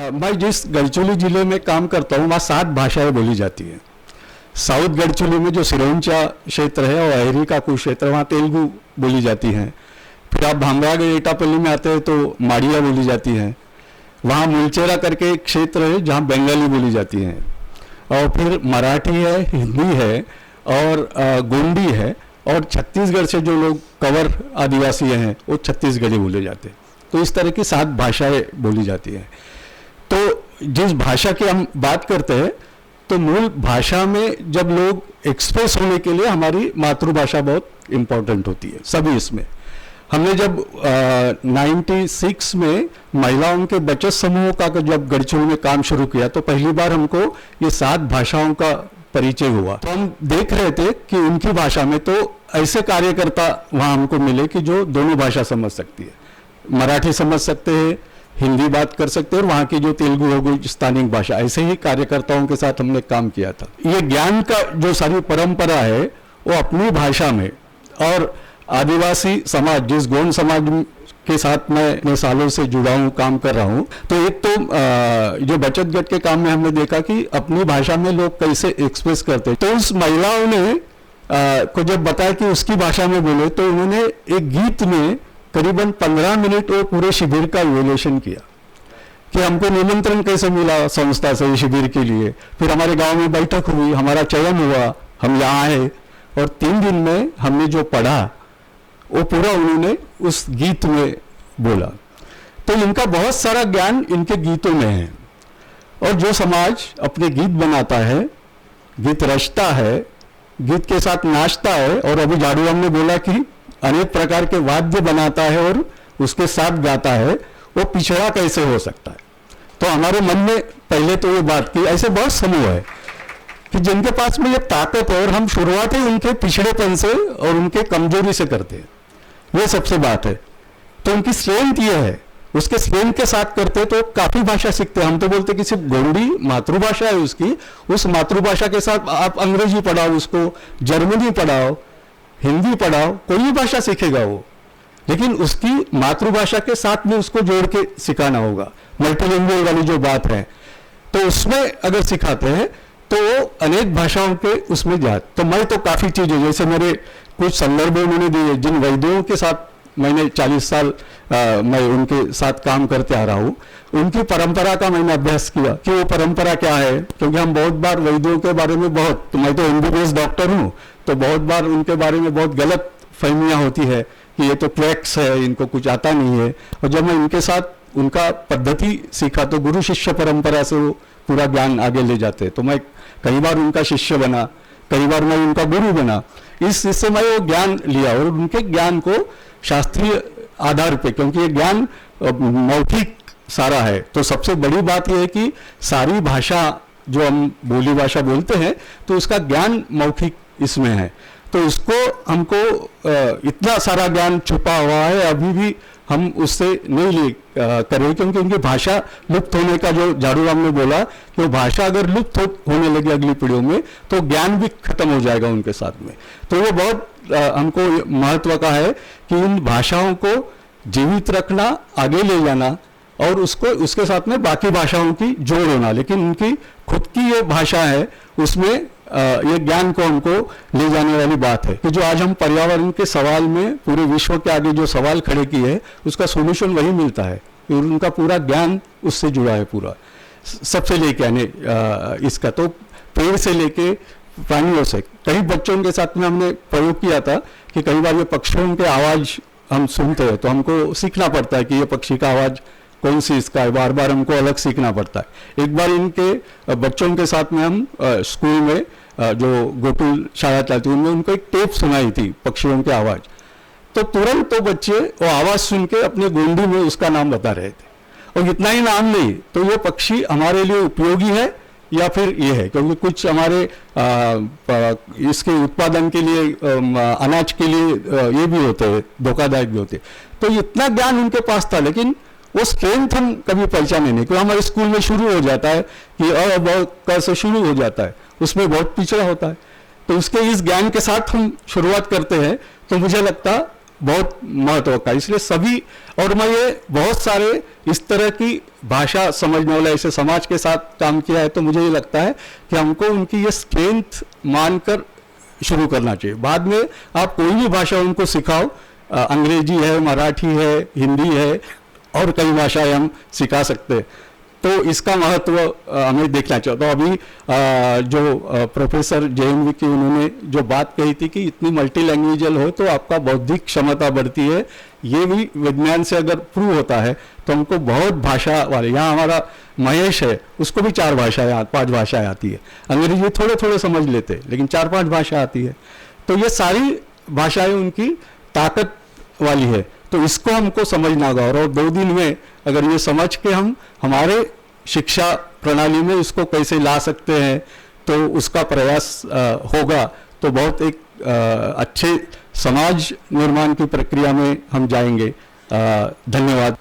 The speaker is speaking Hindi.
मैं जिस गढ़चिरौली जिले में काम करता हूँ वहाँ 7 भाषाएं बोली जाती हैं। साउथ गढ़चिरौली में जो सिरोंचा क्षेत्र है और अहरी का कुछ क्षेत्र वहाँ तेलुगु बोली जाती हैं। फिर आप भामरागढ़ एटापल्ली में आते हैं तो माड़िया बोली जाती हैं। वहाँ मुलचेरा करके एक क्षेत्र है जहाँ बंगाली बोली जाती हैं। और फिर मराठी है, हिंदी है और गोंडी है। और छत्तीसगढ़ से जो लोग कवर आदिवासी हैं वो छत्तीसगढ़ी बोले जाते हैं। तो इस तरह की 7 भाषाएं बोली जाती हैं। तो जिस भाषा की हम बात करते हैं तो मूल भाषा में जब लोग एक्सप्रेस होने के लिए हमारी मातृभाषा बहुत इम्पोर्टेंट होती है। सभी इसमें हमने जब 96 में महिलाओं के बचत समूहों का जब गढ़चिरौली में काम शुरू किया तो पहली बार हमको ये 7 भाषाओं का परिचय हुआ। तो हम देख रहे थे कि उनकी भाषा में तो ऐसे कार्यकर्ता वहाँ हमको मिले कि जो दोनों भाषा समझ सकती है, मराठी समझ सकते हैं, हिंदी बात कर सकते हैं और वहाँ की जो तेलुगु हो गई स्थानिक भाषा, ऐसे ही कार्यकर्ताओं के साथ हमने काम किया था। ये ज्ञान का जो सारी परंपरा है वो अपनी भाषा में और आदिवासी समाज जिस गोंड समाज के साथ मैं सालों से जुड़ा हूँ, काम कर रहा हूँ, तो एक तो जो बचत गट के काम में हमने देखा कि अपनी भाषा में लोग कैसे एक्सप्रेस करते। तो उस महिलाओं ने को जब बताया कि उसकी भाषा में बोले तो उन्होंने एक गीत में करीबन 15 मिनट और पूरे शिविर का इवैल्यूएशन किया कि हमको निमंत्रण कैसे मिला संस्था से शिविर के लिए। फिर हमारे गांव में बैठक हुई, हमारा चयन हुआ, हम यहाँ आए और 3 दिन में हमने जो पढ़ा वो पूरा उन्होंने उस गीत में बोला। तो इनका बहुत सारा ज्ञान इनके गीतों में है। और जो समाज अपने गीत बनाता है, गीत रचता है, गीत के साथ नाचता है और अभी झाड़ूराम ने बोला कि अनेक प्रकार के वाद्य बनाता है और उसके साथ गाता है, वो पिछड़ा कैसे हो सकता है। तो हमारे मन में पहले तो ये बात की ऐसे बहुत समूह है कि जिनके पास में ये ताकत है और हम शुरुआत ही उनके पिछड़ेपन से और उनके कमजोरी से करते हैं। ये सबसे बात है। तो उनकी स्ट्रेंथ ये है, उसके स्ट्रेंथ के साथ करते तो काफी भाषा सीखते हैं। हम तो बोलते कि सिर्फ गोंडी मातृभाषा है उसकी, उस मातृभाषा के साथ आप अंग्रेजी पढ़ाओ, उसको जर्मनी पढ़ाओ, हिंदी पढ़ाओ, कोई भी भाषा सीखेगा वो, लेकिन उसकी मातृभाषा के साथ में उसको जोड़ के सिखाना होगा। मल्टीलिंगुअल वाली जो बात है तो उसमें अगर सिखाते हैं तो अनेक भाषाओं के उसमें जाए। तो मैं तो काफ़ी चीज़ें जैसे मेरे कुछ संदर्भ उन्होंने दिए, जिन वैद्यों के साथ मैंने 40 साल मैं उनके साथ काम करते आ रहा हूँ, उनकी परंपरा का मैंने अभ्यास किया कि वो परंपरा क्या है। क्योंकि हम बहुत बार वैद्यों के बारे में तो मैं तो MBBS डॉक्टर हूँ, तो बहुत बार उनके बारे में बहुत गलत फहमियाँ होती है कि ये तो क्लैक्स है, इनको कुछ आता नहीं है। और जब मैं इनके साथ उनका पद्धति सीखा तो गुरु शिष्य परंपरा से वो पूरा ज्ञान आगे ले जाते। तो मैं कई बार उनका शिष्य बना, कई बार मैं उनका गुरु बना। इससे मैं वो ज्ञान लिया और उनके ज्ञान को शास्त्रीय आधार पे, क्योंकि ये ज्ञान मौखिक सारा है, तो सबसे बड़ी बात यह है कि सारी भाषा जो हम बोली भाषा बोलते हैं तो उसका ज्ञान मौखिक इसमें है। तो उसको हमको इतना सारा ज्ञान छुपा हुआ है, अभी भी हम उससे नहीं ले करें, क्योंकि उनकी भाषा लुप्त होने का जो झाड़ूराम ने बोला कि वो भाषा अगर लुप्त होने लगी अगली पीढ़ियों में तो ज्ञान भी खत्म हो जाएगा उनके साथ में। तो वो बहुत हमको महत्व का है कि इन भाषाओं को जीवित रखना, आगे ले जाना और उसको उसके साथ में बाकी भाषाओं की जोड़ होना। लेकिन उनकी खुद की ये भाषा है, उसमें ये ज्ञान को हमको ले जाने वाली बात है कि जो आज हम पर्यावरण के सवाल में पूरे विश्व के आगे जो सवाल खड़े किए हैं उसका सोल्यूशन वही मिलता है। उनका पूरा ज्ञान उससे जुड़ा है, पूरा सबसे लेके आने इसका तो पेड़ से लेके प्राणियों से। कई बच्चों के साथ में हमने प्रयोग किया था कि कई बार ये पक्षियों के आवाज़ हम सुनते हैं तो हमको सीखना पड़ता है कि ये पक्षी का आवाज़ कौन सी इसका है, बार बार हमको अलग सीखना पड़ता है। एक बार इनके बच्चों के साथ में हम स्कूल में जो गोकुल शाला चलती उनमें उनको एक टेप सुनाई थी पक्षियों की आवाज़, तो तुरंत तो बच्चे वो आवाज़ सुन के अपने गोंडी में उसका नाम बता रहे थे। और इतना ही नाम नहीं, तो ये पक्षी हमारे लिए उपयोगी है या फिर ये है, क्योंकि कुछ हमारे इसके उत्पादन के लिए अनाज के लिए ये भी होते हैं, धोखादायक भी होते। तो इतना ज्ञान उनके पास था, लेकिन वो स्ट्रेंथ हम कभी पहचाने नहीं, क्योंकि हमारे स्कूल में शुरू हो जाता है कि कैसे शुरू हो जाता है, उसमें बहुत पिछड़ा होता है। तो उसके इस ज्ञान के साथ हम शुरुआत करते हैं तो मुझे लगता बहुत महत्व का, इसलिए सभी, और मैं ये बहुत सारे इस तरह की भाषा समझने वाले ऐसे समाज के साथ काम किया है, तो मुझे ये लगता है कि हमको उनकी ये स्ट्रेंथ मानकर शुरू करना चाहिए। बाद में आप कोई भी भाषा उनको सिखाओ, अंग्रेजी है, मराठी है, हिंदी है, और कई भाषाएं हम सिखा सकते हैं। तो इसका महत्व हमें देखना चाहिए। तो अभी जो प्रोफेसर JNV की उन्होंने जो बात कही थी कि इतनी मल्टी लैंग्वेजल हो तो आपका बौद्धिक क्षमता बढ़ती है, ये भी विज्ञान से अगर प्रूव होता है, तो हमको बहुत भाषा वाले, यहाँ हमारा महेश है, उसको भी 4 भाषाएं 5 भाषाएं आती है, अंग्रेजी थोड़े थोड़े समझ लेते हैं लेकिन 4-5 भाषा आती है। तो ये सारी भाषाएं उनकी ताकत वाली है, तो इसको हमको समझना होगा। और 2 दिन में अगर ये समझ के हम हमारे शिक्षा प्रणाली में इसको कैसे ला सकते हैं, तो उसका प्रयास होगा, तो बहुत एक अच्छे समाज निर्माण की प्रक्रिया में हम जाएंगे। धन्यवाद।